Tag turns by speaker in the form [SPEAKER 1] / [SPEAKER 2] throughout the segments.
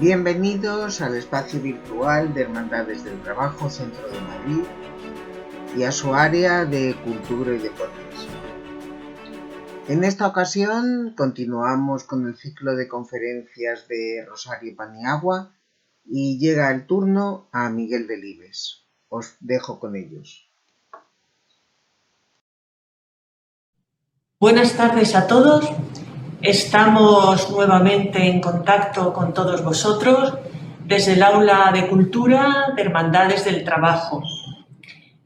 [SPEAKER 1] Bienvenidos al espacio virtual de Hermandades del Trabajo Centro de Madrid y a su área de Cultura y Deportes. En esta ocasión continuamos con el ciclo de conferencias de Rosario Paniagua y llega el turno a Miguel Delibes. Os dejo con ellos.
[SPEAKER 2] Buenas tardes a todos. Estamos nuevamente en contacto con todos vosotros desde el Aula de Cultura de Hermandades del Trabajo.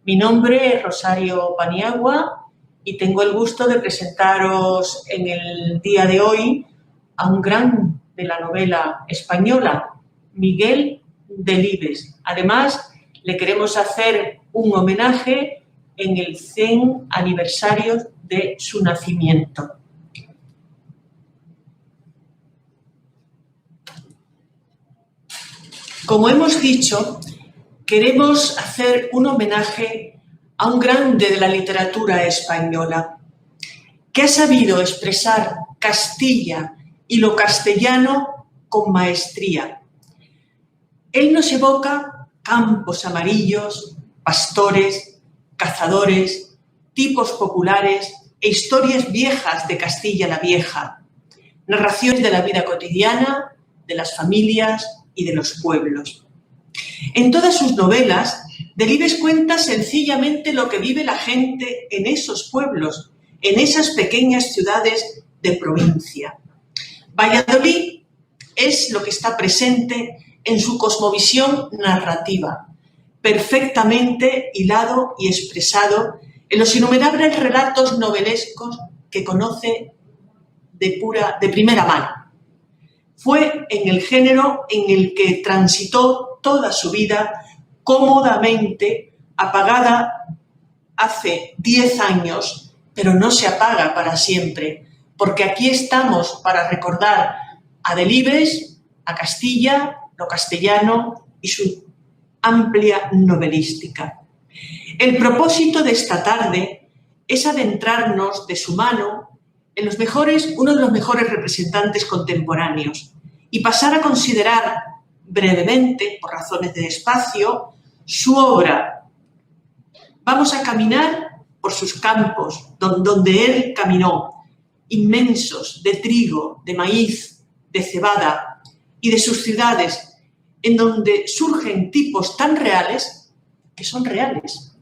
[SPEAKER 2] Mi nombre es Rosario Paniagua y tengo el gusto de presentaros en el día de hoy a un gran de la novela española, Miguel Delibes. Además, le queremos hacer un homenaje en el 100 aniversario de su nacimiento. Como hemos dicho, queremos hacer un homenaje a un grande de la literatura española, que ha sabido expresar Castilla y lo castellano con maestría. Él nos evoca campos amarillos, pastores, cazadores, tipos populares e historias viejas de Castilla la Vieja, narraciones de la vida cotidiana, de las familias y de los pueblos. En todas sus novelas, Delibes cuenta sencillamente lo que vive la gente en esos pueblos, en esas pequeñas ciudades de provincia. Valladolid es lo que está presente en su cosmovisión narrativa, perfectamente hilado y expresado en los innumerables relatos novelescos que conoce de primera mano. Fue en el género en el que transitó toda su vida, cómodamente apagada hace 10 años, pero no se apaga para siempre, porque aquí estamos para recordar a Delibes, a Castilla, lo castellano y su amplia novelística. El propósito de esta tarde es adentrarnos de su mano en uno de los mejores representantes contemporáneos y pasar a considerar brevemente, por razones de espacio, su obra. Vamos a caminar por sus campos, donde él caminó, inmensos, de trigo, de maíz, de cebada, y de sus ciudades, en donde surgen tipos tan reales que son reales,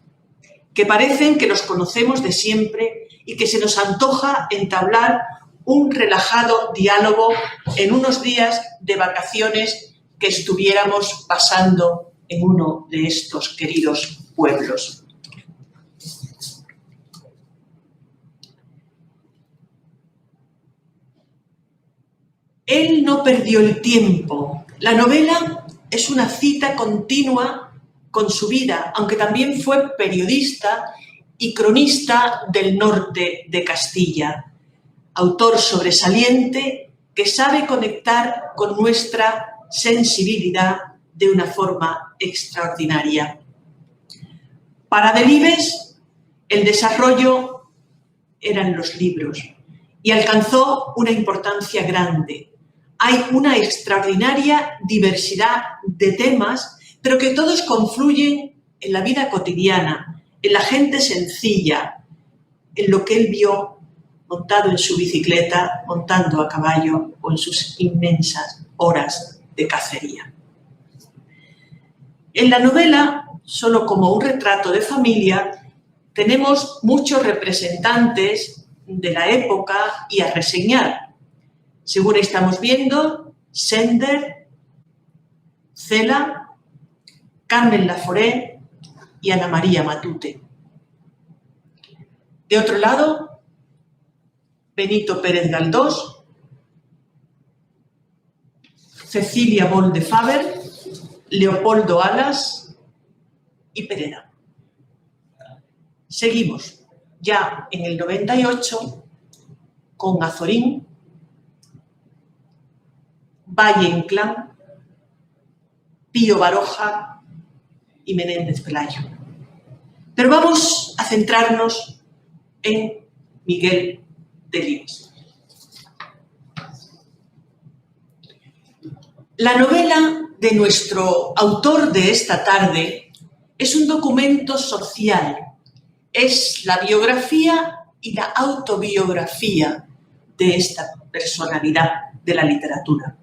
[SPEAKER 2] que parecen que los conocemos de siempre y que se nos antoja entablar un relajado diálogo en unos días de vacaciones que estuviéramos pasando en uno de estos queridos pueblos. Él no perdió el tiempo. La novela es una cita continua con su vida, aunque también fue periodista y cronista del norte de Castilla. Autor sobresaliente que sabe conectar con nuestra sensibilidad de una forma extraordinaria. Para Delibes, el desarrollo eran los libros y alcanzó una importancia grande. Hay una extraordinaria diversidad de temas, pero que todos confluyen en la vida cotidiana, en la gente sencilla, en lo que él vio montado en su bicicleta, montando a caballo o en sus inmensas horas de cacería. En la novela, solo como un retrato de familia, tenemos muchos representantes de la época y a reseñar. Según estamos viendo, Sender, Cela, Carmen Laforet y Ana María Matute. De otro lado, Benito Pérez Galdós, Cecilia Boll de Faber, Leopoldo Alas y Pereda. Seguimos ya en el 98 con Azorín, Valle Inclán, Pío Baroja y Menéndez Pelayo. Pero vamos a centrarnos en Miguel Delibes. La novela de nuestro autor de esta tarde es un documento social, es la biografía y la autobiografía de esta personalidad de la literatura.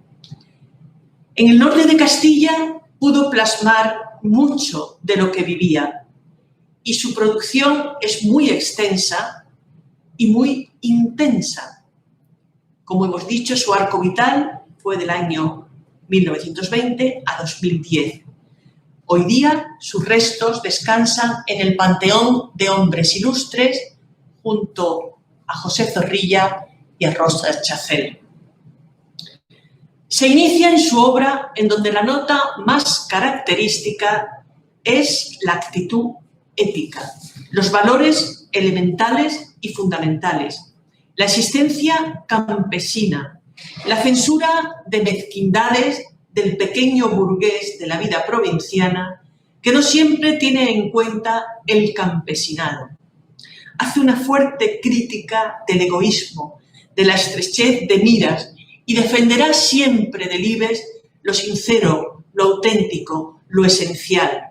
[SPEAKER 2] En el norte de Castilla pudo plasmar mucho de lo que vivía y su producción es muy extensa y muy intensa. Como hemos dicho, su arco vital fue del año 1920 a 2010. Hoy día sus restos descansan en el Panteón de Hombres Ilustres junto a José Zorrilla y a Rosa Chacel. Se inicia en su obra en donde la nota más característica es la actitud ética, los valores elementales y fundamentales, la existencia campesina, la censura de mezquindades del pequeño burgués de la vida provinciana que no siempre tiene en cuenta el campesinado. Hace una fuerte crítica del egoísmo, de la estrechez de miras y defenderá siempre del IBEX lo sincero, lo auténtico, lo esencial,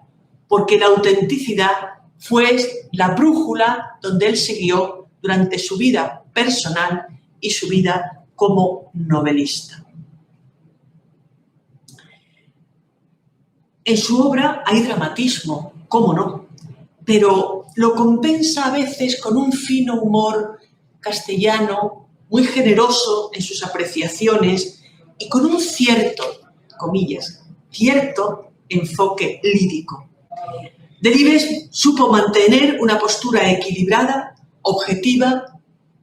[SPEAKER 2] porque la autenticidad fue la brújula donde él siguió durante su vida personal y su vida como novelista. En su obra hay dramatismo, cómo no, pero lo compensa a veces con un fino humor castellano, muy generoso en sus apreciaciones y con un cierto, comillas, cierto enfoque lírico. Delibes supo mantener una postura equilibrada, objetiva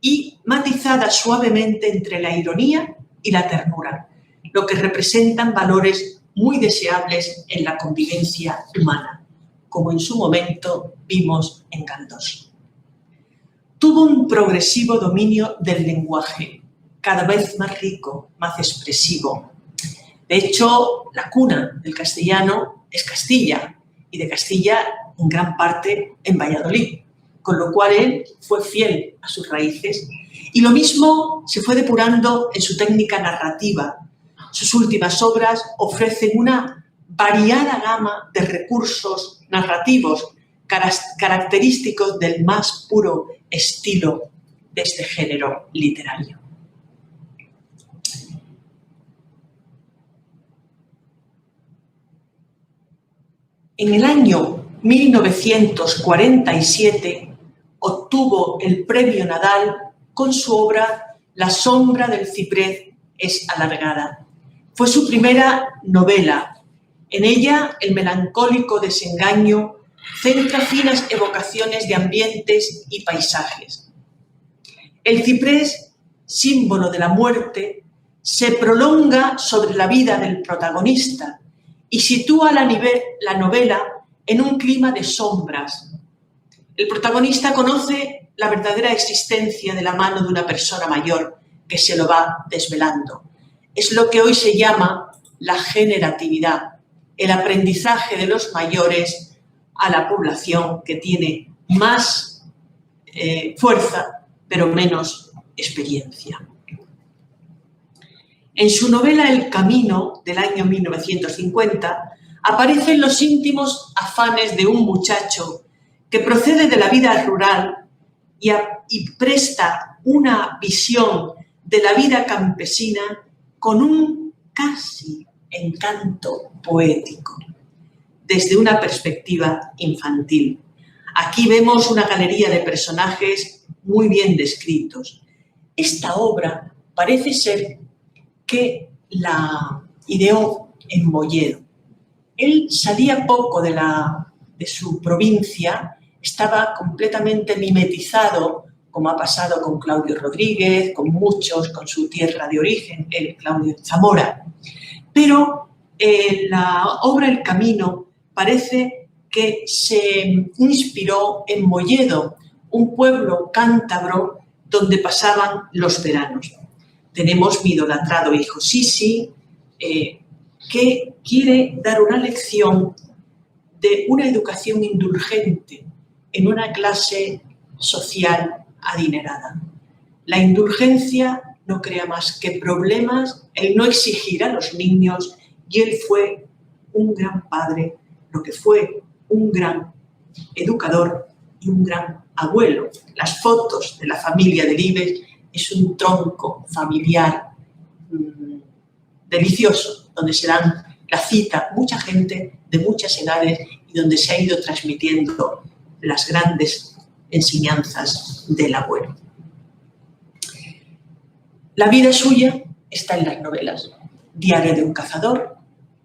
[SPEAKER 2] y matizada suavemente entre la ironía y la ternura, lo que representan valores muy deseables en la convivencia humana, como en su momento vimos en Galdós. Tuvo un progresivo dominio del lenguaje, cada vez más rico, más expresivo. De hecho, la cuna del castellano es Castilla, y de Castilla en gran parte en Valladolid, con lo cual él fue fiel a sus raíces. Y lo mismo se fue depurando en su técnica narrativa. Sus últimas obras ofrecen una variada gama de recursos narrativos característicos del más puro estilo de este género literario. En el año 1947 obtuvo el Premio Nadal con su obra La sombra del ciprés es alargada. Fue su primera novela. En ella, el melancólico desengaño centra finas evocaciones de ambientes y paisajes. El ciprés, símbolo de la muerte, se prolonga sobre la vida del protagonista y sitúa la novela en un clima de sombras. El protagonista conoce la verdadera existencia de la mano de una persona mayor que se lo va desvelando. Es lo que hoy se llama la generatividad, el aprendizaje de los mayores a la población que tiene más fuerza, pero menos experiencia. En su novela El camino, del año 1950, aparecen los íntimos afanes de un muchacho que procede de la vida rural y presta una visión de la vida campesina con un casi encanto poético, desde una perspectiva infantil. Aquí vemos una galería de personajes muy bien descritos. Esta obra parece ser que la ideó en Molledo. Él salía poco de su provincia, estaba completamente mimetizado, como ha pasado con Claudio Rodríguez, con muchos, con su tierra de origen, el Claudio Zamora. Pero la obra El camino parece que se inspiró en Molledo, un pueblo cántabro donde pasaban los veranos. Tenemos mi idolatrado hijo Sisi, que quiere dar una lección de una educación indulgente en una clase social adinerada. La indulgencia no crea más que problemas, el no exigir a los niños y él fue un gran padre, lo que fue un gran educador y un gran abuelo. Las fotos de la familia Delibes es un tronco familiar delicioso, donde se dan la cita mucha gente de muchas edades y donde se ha ido transmitiendo las grandes enseñanzas del abuelo. La vida suya está en las novelas. Diario de un cazador,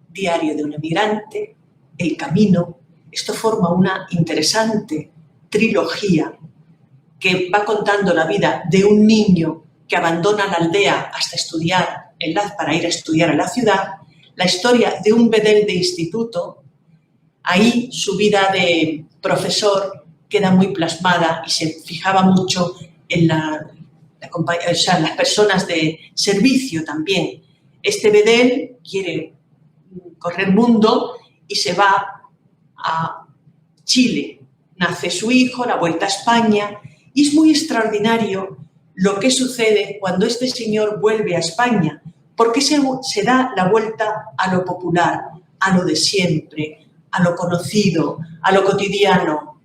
[SPEAKER 2] Diario de un emigrante, El camino. Esto forma una interesante trilogía que va contando la vida de un niño que abandona la aldea hasta estudiar para ir a estudiar a la ciudad, la historia de un bedel de instituto. Ahí su vida de profesor queda muy plasmada y se fijaba mucho en las personas de servicio también. Este bedel quiere correr mundo y se va a Chile. Nace su hijo, la vuelta a España, y es muy extraordinario lo que sucede cuando este señor vuelve a España, porque se da la vuelta a lo popular, a lo de siempre, a lo conocido, a lo cotidiano.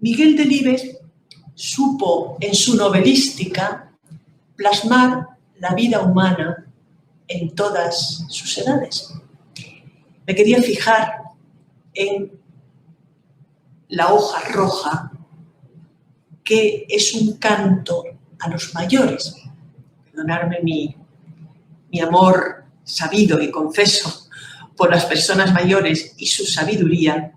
[SPEAKER 2] Miguel Delibes supo en su novelística plasmar la vida humana en todas sus edades. Me quería fijar en La hoja roja, que es un canto a los mayores. Perdonadme mi amor sabido y confeso por las personas mayores y su sabiduría,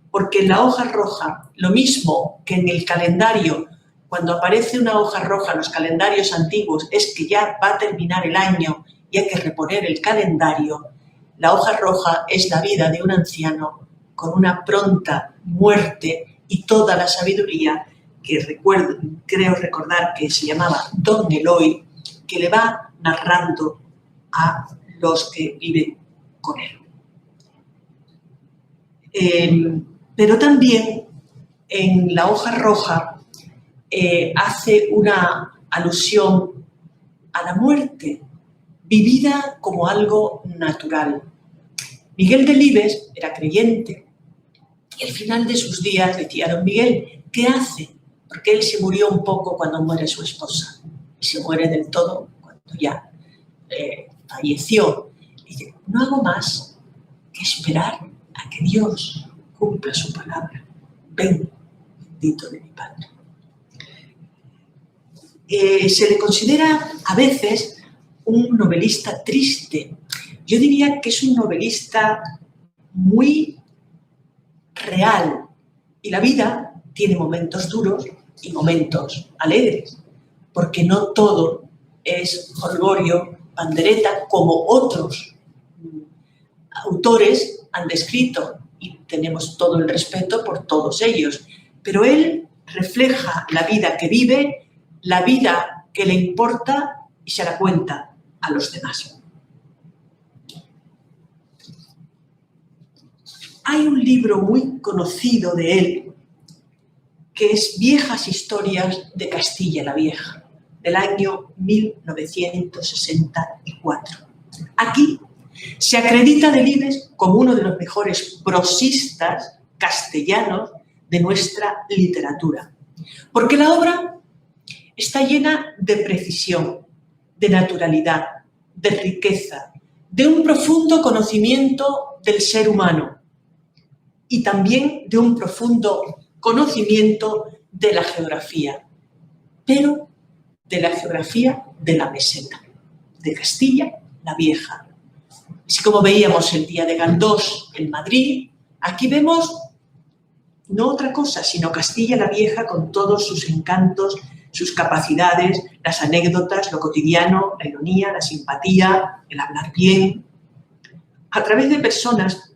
[SPEAKER 2] porque en La hoja roja, lo mismo que en el calendario, cuando aparece una hoja roja en los calendarios antiguos, es que ya va a terminar el año y hay que reponer el calendario. La hoja roja es la vida de un anciano con una pronta muerte y toda la sabiduría que creo recordar que se llamaba Don Eloy, que le va narrando a los que viven con él. Pero también en La hoja roja hace una alusión a la muerte, vivida como algo natural. Miguel Delibes era creyente y al final de sus días decía: don Miguel, ¿qué hace? Porque él se murió un poco cuando muere su esposa y se muere del todo cuando ya falleció. Y dice: no hago más que esperar a que Dios cumpla su palabra. Ven, bendito de mi Padre. Se le considera a veces un novelista triste. Yo diría que es un novelista muy real. Y la vida tiene momentos duros y momentos alegres, porque no todo es jolgorio, pandereta, como otros autores han descrito, y tenemos todo el respeto por todos ellos. Pero él refleja la vida que vive, la vida que le importa y se la cuenta a los demás. Hay un libro muy conocido de él que es Viejas historias de Castilla la Vieja, del año 1964. Aquí se acredita a Delibes como uno de los mejores prosistas castellanos de nuestra literatura, porque la obra está llena de precisión, de naturalidad, de riqueza, de un profundo conocimiento del ser humano y también de un profundo conocimiento de la geografía, pero de la geografía de la meseta, de Castilla la Vieja. Así como veíamos el día de Galdós en Madrid, aquí vemos no otra cosa, sino Castilla la Vieja con todos sus encantos, sus capacidades, las anécdotas, lo cotidiano, la ironía, la simpatía, el hablar bien. A través de personas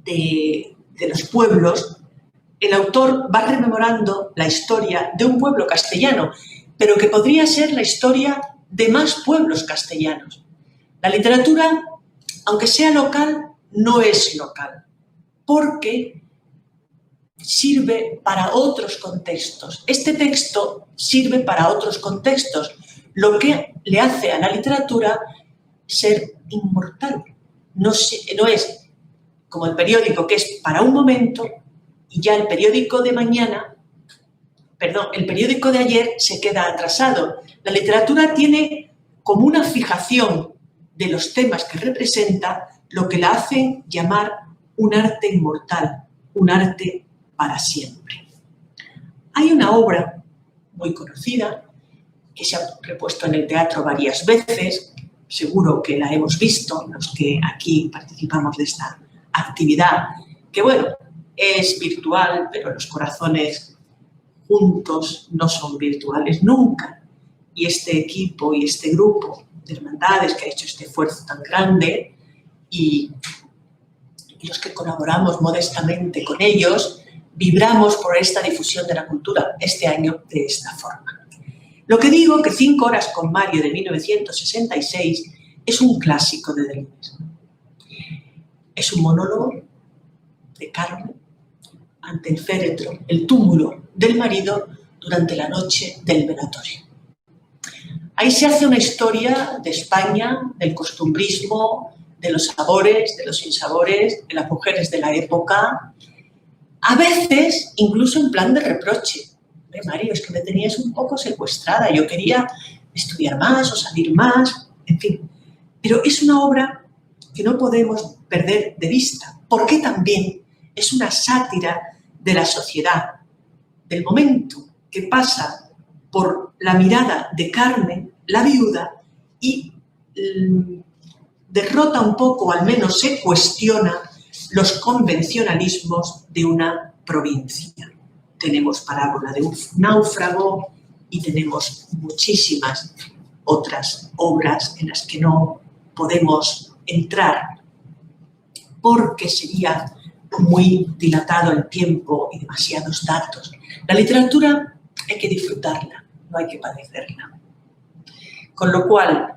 [SPEAKER 2] de los pueblos, el autor va rememorando la historia de un pueblo castellano, pero que podría ser la historia de más pueblos castellanos. La literatura, aunque sea local, no es local, porque sirve para otros contextos. Este texto sirve para otros contextos, lo que le hace a la literatura ser inmortal. No es como el periódico, que es para un momento, y ya el periódico de mañana, el periódico de ayer se queda atrasado. La literatura tiene como una fijación de los temas que representa, lo que la hacen llamar un arte inmortal, un arte para siempre. Hay una obra muy conocida que se ha repuesto en el teatro varias veces, seguro que la hemos visto los que aquí participamos de esta actividad, que bueno, es virtual, pero los corazones juntos no son virtuales nunca. Y este equipo y este grupo de hermandades que ha hecho este esfuerzo tan grande y los que colaboramos modestamente con ellos, vibramos por esta difusión de la cultura este año de esta forma. Lo que digo que 5 horas con Mario de 1966 es un clásico de Delibes. Es un monólogo de Carmen ante el féretro, el túmulo del marido durante la noche del velatorio. Ahí se hace una historia de España, del costumbrismo, de los sabores, de los sinsabores, de las mujeres de la época, a veces incluso en plan de reproche. Mario, es que me tenías un poco secuestrada, yo quería estudiar más o salir más, en fin. Pero es una obra que no podemos perder de vista, porque también es una sátira de la sociedad, del momento que pasa por la mirada de Carmen, la viuda, y derrota un poco, al menos se cuestiona, los convencionalismos de una provincia. Tenemos Parábola de un náufrago y tenemos muchísimas otras obras en las que no podemos entrar porque sería muy dilatado el tiempo y demasiados datos. La literatura hay que disfrutarla, no hay que padecerla. Con lo cual,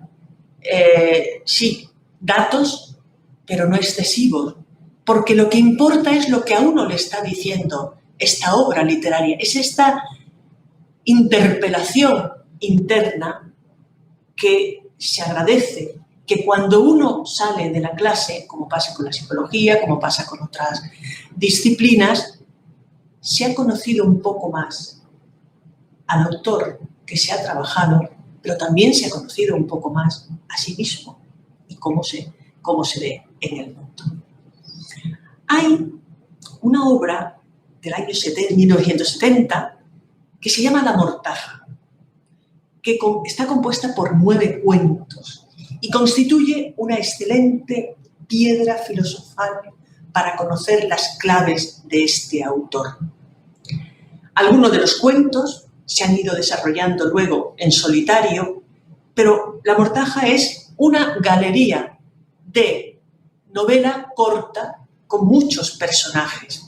[SPEAKER 2] sí, datos, pero no excesivos, porque lo que importa es lo que a uno le está diciendo esta obra literaria, es esta interpelación interna que se agradece, que cuando uno sale de la clase, como pasa con la psicología, como pasa con otras disciplinas, se ha conocido un poco más al autor que se ha trabajado, pero también se ha conocido un poco más a sí mismo y cómo se ve en el mundo. Hay una obra del año 1970 que se llama La Mortaja, que está compuesta por 9 cuentos y constituye una excelente piedra filosofal para conocer las claves de este autor. Algunos de los cuentos se han ido desarrollando luego en solitario, pero La Mortaja es una galería de novela corta con muchos personajes.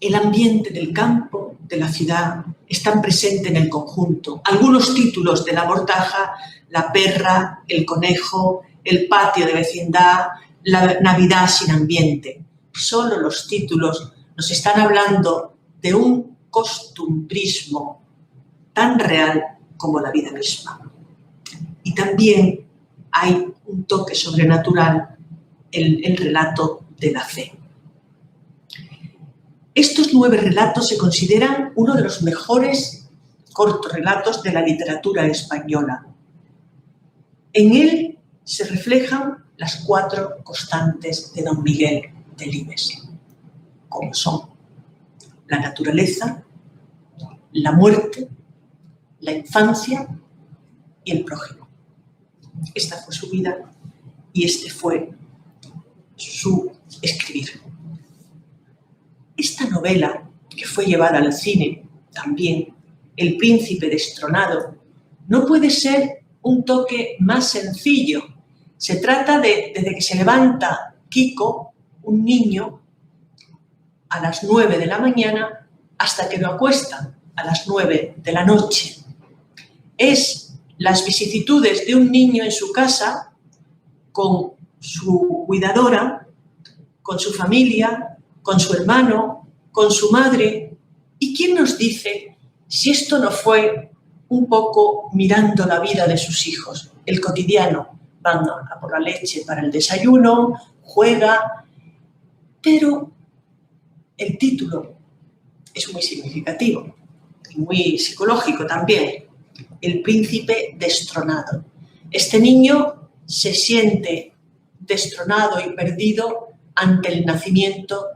[SPEAKER 2] El ambiente del campo, de la ciudad, están presentes en el conjunto. Algunos títulos de La Mortaja: La perra, el conejo, el patio de vecindad, la Navidad sin ambiente. Solo los títulos nos están hablando de un costumbrismo tan real como la vida misma. Y también hay un toque sobrenatural en el relato de la fe. Estos 9 relatos se consideran uno de los mejores cortorrelatos de la literatura española. En él se reflejan las 4 constantes de Don Miguel Delibes, como son la naturaleza, la muerte, la infancia y el prójimo. Esta fue su vida y este fue su escribir. Esta novela, que fue llevada al cine también, El príncipe destronado, no puede ser un toque más sencillo. Se trata de, desde que se levanta Kiko, un niño, a las 9 de la mañana hasta que lo acuestan a las 9 de la noche. Es las vicisitudes de un niño en su casa con su cuidadora, con su familia, con su hermano, con su madre. ¿Y quién nos dice si esto no fue un poco mirando la vida de sus hijos, el cotidiano. Van a por la leche para el desayuno, juega, pero el título es muy significativo y muy psicológico también. El príncipe destronado. Este niño se siente destronado y perdido ante el nacimiento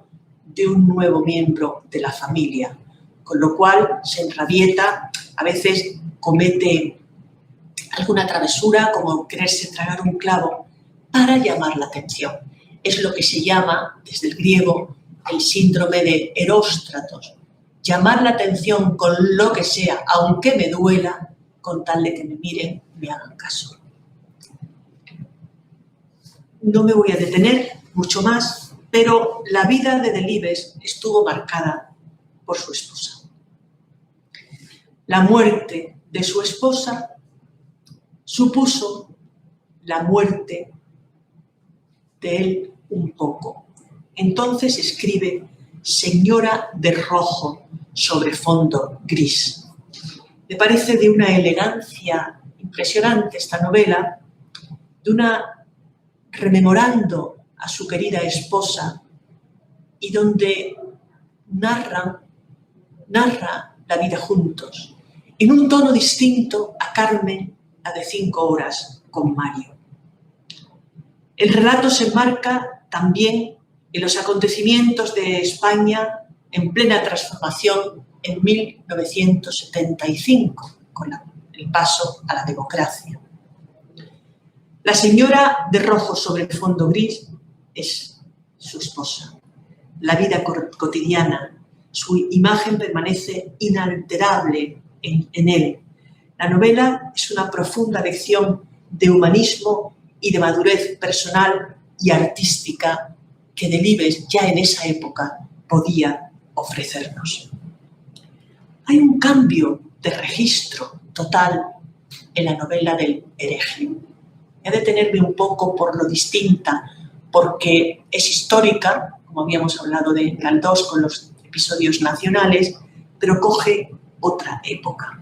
[SPEAKER 2] de un nuevo miembro de la familia, con lo cual se enrabieta, a veces comete alguna travesura como quererse tragar un clavo para llamar la atención. Es lo que se llama, desde el griego, el síndrome de Eróstratos. Llamar la atención con lo que sea, aunque me duela, con tal de que me miren y me hagan caso. No me voy a detener mucho más, pero la vida de Delibes estuvo marcada por su esposa. La muerte de su esposa supuso la muerte de él un poco. Entonces escribe Señora de rojo sobre fondo gris. Me parece de una elegancia impresionante esta novela, de una rememorando a su querida esposa y donde narra la vida juntos, en un tono distinto a Carmen, la de 5 horas con Mario. El relato se enmarca también en los acontecimientos de España en plena transformación en 1975, con el paso a la democracia. La señora de rojo sobre el fondo gris es su esposa. La vida cotidiana, su imagen permanece inalterable en él. La novela es una profunda lección de humanismo y de madurez personal y artística que Delibes ya en esa época podía ofrecernos. Hay un cambio de registro total en la novela del hereje. Voy a detenerme un poco por lo distinta, porque es histórica, como habíamos hablado de Galdós con los episodios nacionales, pero coge otra época.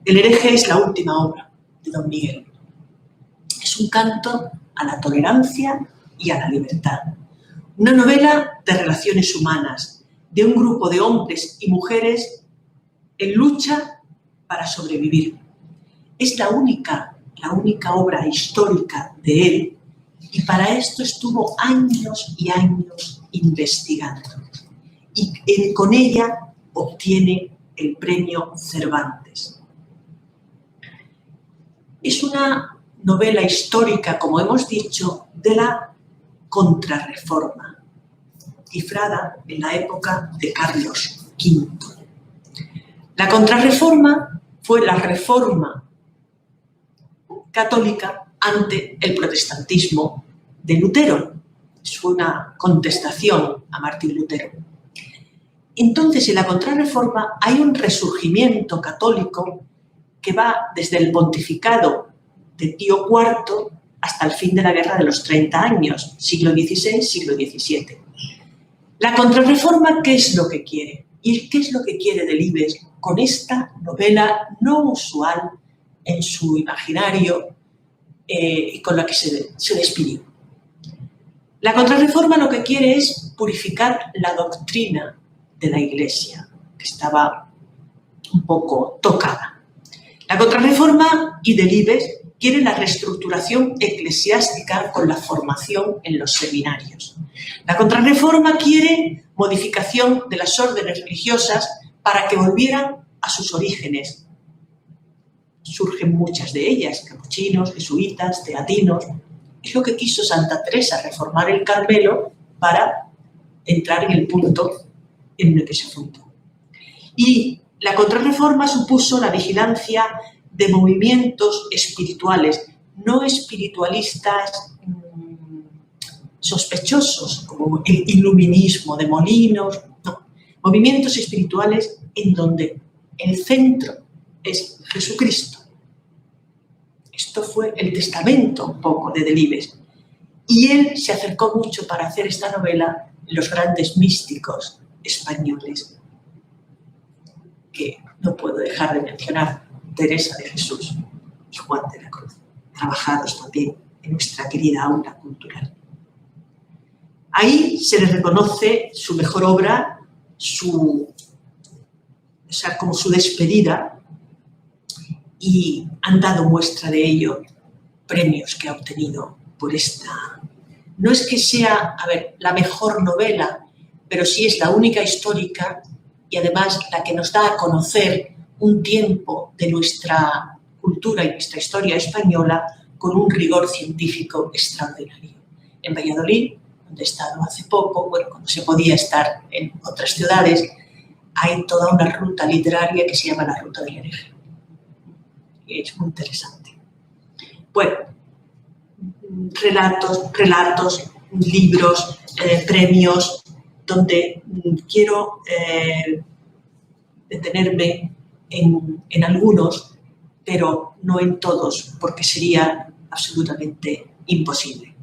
[SPEAKER 2] El hereje es la última obra de Don Miguel. Es un canto a la tolerancia y a la libertad. Una novela de relaciones humanas, de un grupo de hombres y mujeres en lucha para sobrevivir. Es la única obra histórica de él, y para esto estuvo años y años investigando. Y con ella obtiene el premio Cervantes. Es una novela histórica, como hemos dicho, de la Contrarreforma, cifrada en la época de Carlos V. La Contrarreforma fue la reforma católica ante el protestantismo de Lutero. Fue una contestación a Martín Lutero. Entonces, en la Contrarreforma hay un resurgimiento católico que va desde el pontificado de Pío IV hasta el fin de la Guerra de los 30 años, siglo XVI, siglo XVII. La Contrarreforma, ¿qué es lo que quiere? ¿Y qué es lo que quiere Delibes con esta novela no usual en su imaginario y con la que se despidió? La Contrarreforma lo que quiere es purificar la doctrina de la Iglesia, que estaba un poco tocada. La Contrarreforma y Delibes quiere la reestructuración eclesiástica con la formación en los seminarios. La Contrarreforma quiere modificación de las órdenes religiosas para que volvieran a sus orígenes. Surgen muchas de ellas, capuchinos, jesuitas, teatinos. Es lo que quiso Santa Teresa, reformar el Carmelo para entrar en el punto en el que se fundó. Y la Contrarreforma supuso la vigilancia de movimientos espirituales, no espiritualistas sospechosos, como el iluminismo de Molinos, no, movimientos espirituales en donde el centro es Jesucristo. Esto fue el testamento un poco de Delibes. Y él se acercó mucho para hacer esta novela los grandes místicos españoles, que no puedo dejar de mencionar Teresa de Jesús y Juan de la Cruz, trabajados también en nuestra querida aula cultural. Ahí se les reconoce su mejor obra, como su despedida, y han dado muestra de ello premios que ha obtenido por esta. No es que sea, la mejor novela, pero sí es la única histórica y además la que nos da a conocer un tiempo de nuestra cultura y nuestra historia española con un rigor científico extraordinario. En Valladolid, donde he estado hace poco, cuando se podía estar en otras ciudades, hay toda una ruta literaria que se llama la Ruta del Hereje. Y es muy interesante. Bueno, relatos, libros, premios, donde quiero detenerme en algunos, pero no en todos, porque sería absolutamente imposible.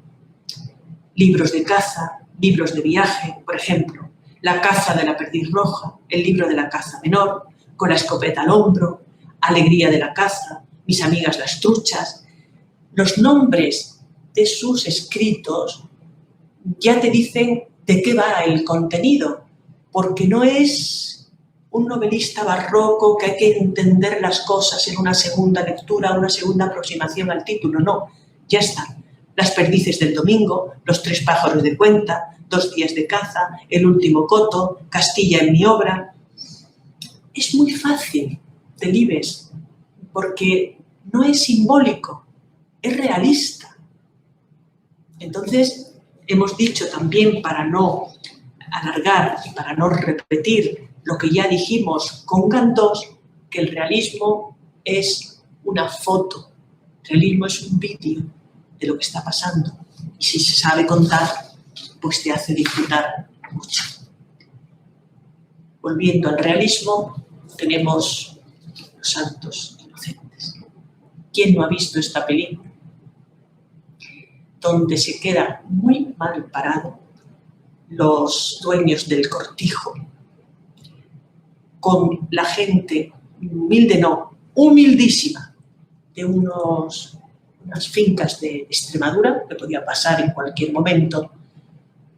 [SPEAKER 2] Libros de caza, libros de viaje, por ejemplo, La caza de la perdiz roja, El libro de la caza menor, Con la escopeta al hombro, Alegría de la caza, Mis amigas las truchas. Los nombres de sus escritos ya te dicen de qué va el contenido, porque no es un novelista barroco que hay que entender las cosas en una segunda lectura, una segunda aproximación al título, no, ya está. Las perdices del domingo, Los tres pájaros de Cuenta, 2 días de caza, El último coto, Castilla en mi obra. Es muy fácil, Delibes, porque no es simbólico, es realista. Entonces, hemos dicho también, para no alargar y para no repetir lo que ya dijimos con Galdós, que el realismo es una foto, el realismo es un vídeo de lo que está pasando. Y si se sabe contar, pues te hace disfrutar mucho. Volviendo al realismo, tenemos Los santos inocentes. ¿Quién no ha visto esta película? Donde se queda muy mal parado los dueños del cortijo con la gente humilde, no, humildísima, de unas fincas de Extremadura, que podía pasar en cualquier momento,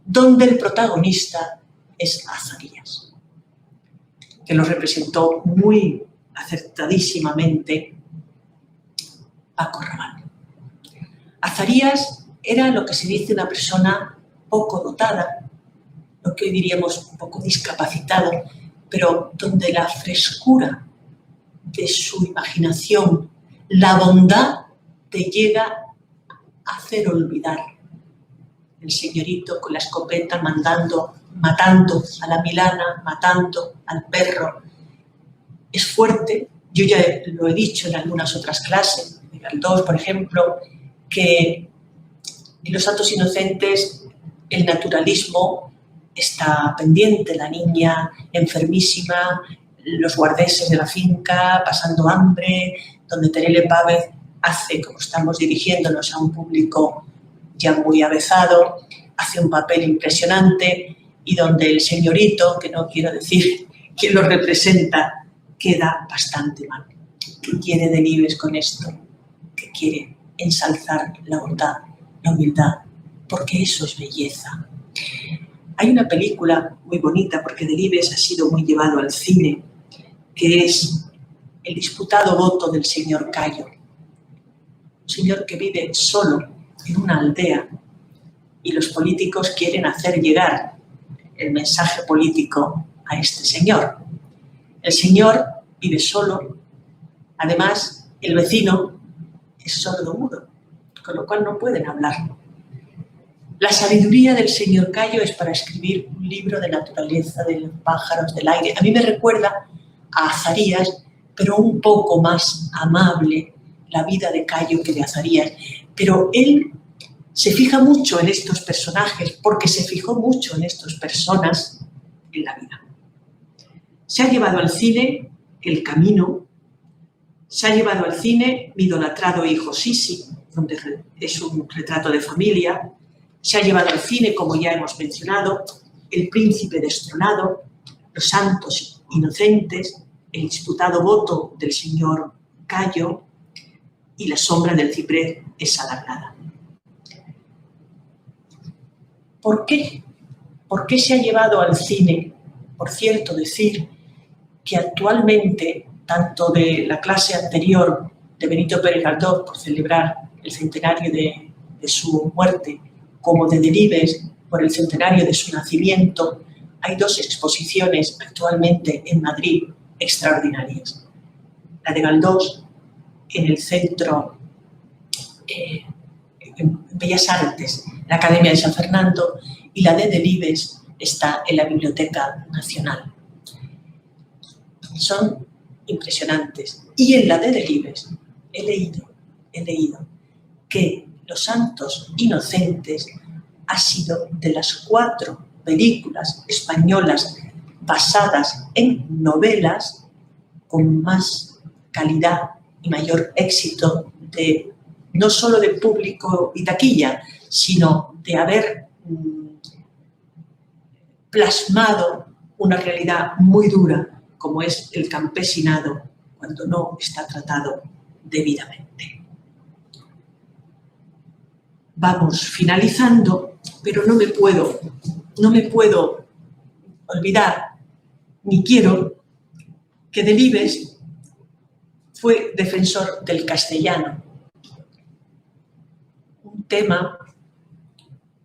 [SPEAKER 2] donde el protagonista es Azarías, que lo representó muy acertadísimamente Paco Rabanne. Azarías era lo que se dice una persona poco dotada, lo que hoy diríamos un poco discapacitado, pero donde la frescura de su imaginación, la bondad, te llega a hacer olvidar. El señorito con la escopeta matando a la milana, matando al perro. Es fuerte. Yo ya lo he dicho en algunas otras clases, de Galdós, por ejemplo, que en Los santos inocentes el naturalismo está pendiente, la niña enfermísima, los guardeses de la finca pasando hambre, donde Terele Pávez hace, como estamos dirigiéndonos a un público ya muy avezado, hace un papel impresionante y donde el señorito, que no quiero decir quién lo representa, queda bastante mal. ¿Qué quiere Delibes con esto? ¿Qué quiere? Ensalzar la bondad, la humildad, porque eso es belleza. Hay una película muy bonita, porque Delibes ha sido muy llevado al cine, que es El disputado voto del señor Cayo. Un señor que vive solo en una aldea y los políticos quieren hacer llegar el mensaje político a este señor. El señor vive solo, además el vecino es sordo-mudo, con lo cual no pueden hablar. La sabiduría del señor Cayo es para escribir un libro de naturaleza, de los pájaros, del aire. A mí me recuerda a Azarías, pero un poco más amable la vida de Cayo que de Azarías. Pero él se fija mucho en estos personajes porque se fijó mucho en estas personas en la vida. Se ha llevado al cine El camino, se ha llevado al cine Mi idolatrado hijo Sisi, donde es un retrato de familia. Se ha llevado al cine, como ya hemos mencionado, El príncipe destronado, Los santos inocentes, El disputado voto del señor callo y la sombra del ciprés es alargada. ¿Por qué? ¿Por qué se ha llevado al cine? Por cierto, decir que actualmente, tanto de la clase anterior de Benito Pérez Galdós, por celebrar el centenario de su muerte, como de Delibes, por el centenario de su nacimiento, hay dos exposiciones actualmente en Madrid extraordinarias. La de Galdós en el Centro en Bellas Artes, la Academia de San Fernando, y la de Delibes está en la Biblioteca Nacional. Son impresionantes. Y en la de Delibes he leído que Los Santos Inocentes ha sido de las 4 películas españolas basadas en novelas con más calidad y mayor éxito, no solo de público y taquilla, sino de haber plasmado una realidad muy dura, como es el campesinado cuando no está tratado debidamente. Vamos finalizando, pero no me puedo olvidar, ni quiero, que Delibes fue defensor del castellano, un tema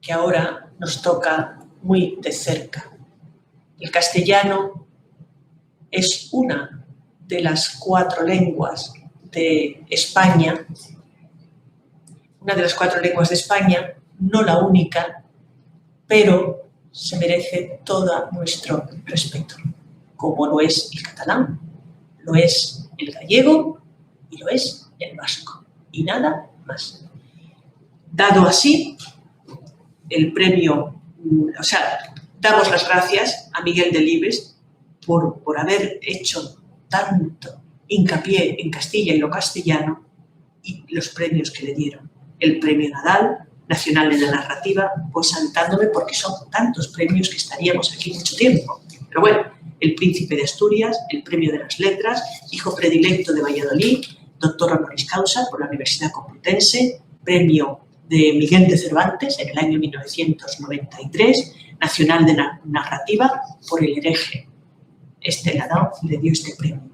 [SPEAKER 2] que ahora nos toca muy de cerca. El castellano es una de las 4 lenguas de España, no la única, pero se merece todo nuestro respeto, como lo es el catalán, lo es el gallego y lo es el vasco, y nada más. Dado así, el premio, damos las gracias a Miguel Delibes por haber hecho tanto hincapié en Castilla y lo castellano y los premios que le dieron. El premio Nadal, Nacional de la Narrativa, pues saltándome porque son tantos premios que estaríamos aquí mucho tiempo. Pero bueno, el Príncipe de Asturias, el Premio de las Letras, Hijo Predilecto de Valladolid, Doctor Honoris Causa por la Universidad Complutense, Premio de Miguel de Cervantes en el año 1993, Nacional de Narrativa por El Hereje. Ladón le dio este premio.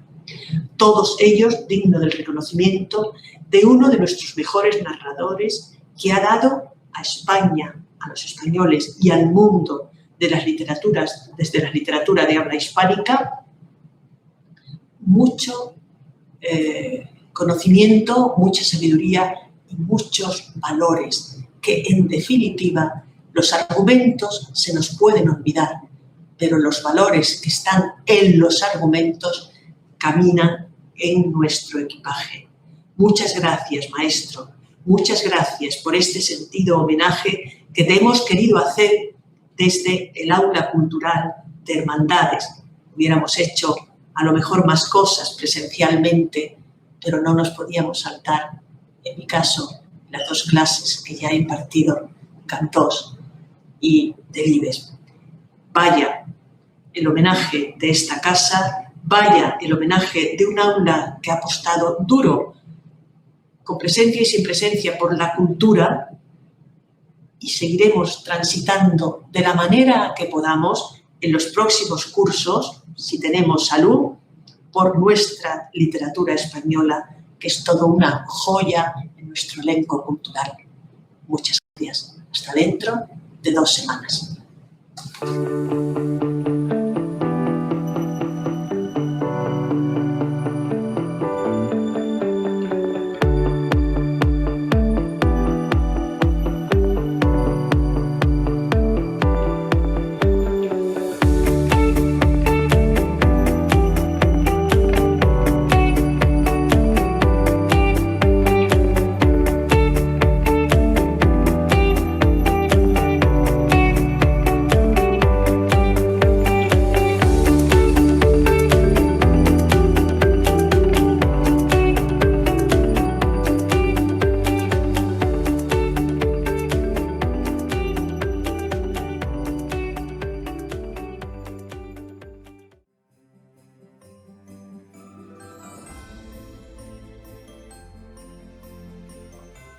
[SPEAKER 2] Todos ellos dignos del reconocimiento de uno de nuestros mejores narradores que ha dado a España, a los españoles y al mundo de las literaturas, desde la literatura de habla hispánica, mucho conocimiento, mucha sabiduría y muchos valores que, en definitiva, los argumentos se nos pueden olvidar, pero los valores que están en los argumentos caminan en nuestro equipaje. Muchas gracias, maestro. Muchas gracias por este sentido homenaje que te hemos querido hacer desde el aula cultural de Hermandades. Hubiéramos hecho a lo mejor más cosas presencialmente, pero no nos podíamos saltar, en mi caso, las 2 clases que ya he impartido, Galdós y Delibes. Vaya el homenaje de esta casa, vaya el homenaje de un aula que ha apostado duro, con presencia y sin presencia, por la cultura, y seguiremos transitando de la manera que podamos en los próximos cursos, si tenemos salud, por nuestra literatura española, que es toda una joya en nuestro elenco cultural. Muchas gracias. Hasta dentro de 2 semanas.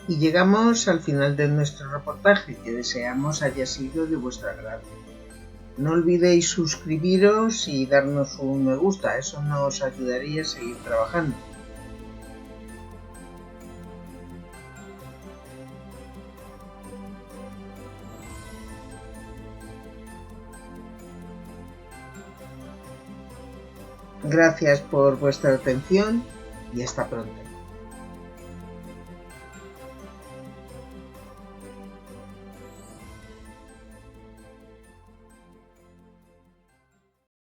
[SPEAKER 1] Y llegamos al final de nuestro reportaje, que deseamos haya sido de vuestro agrado. No olvidéis suscribiros y darnos un me gusta, eso nos ayudaría a seguir trabajando. Gracias por vuestra atención y hasta pronto.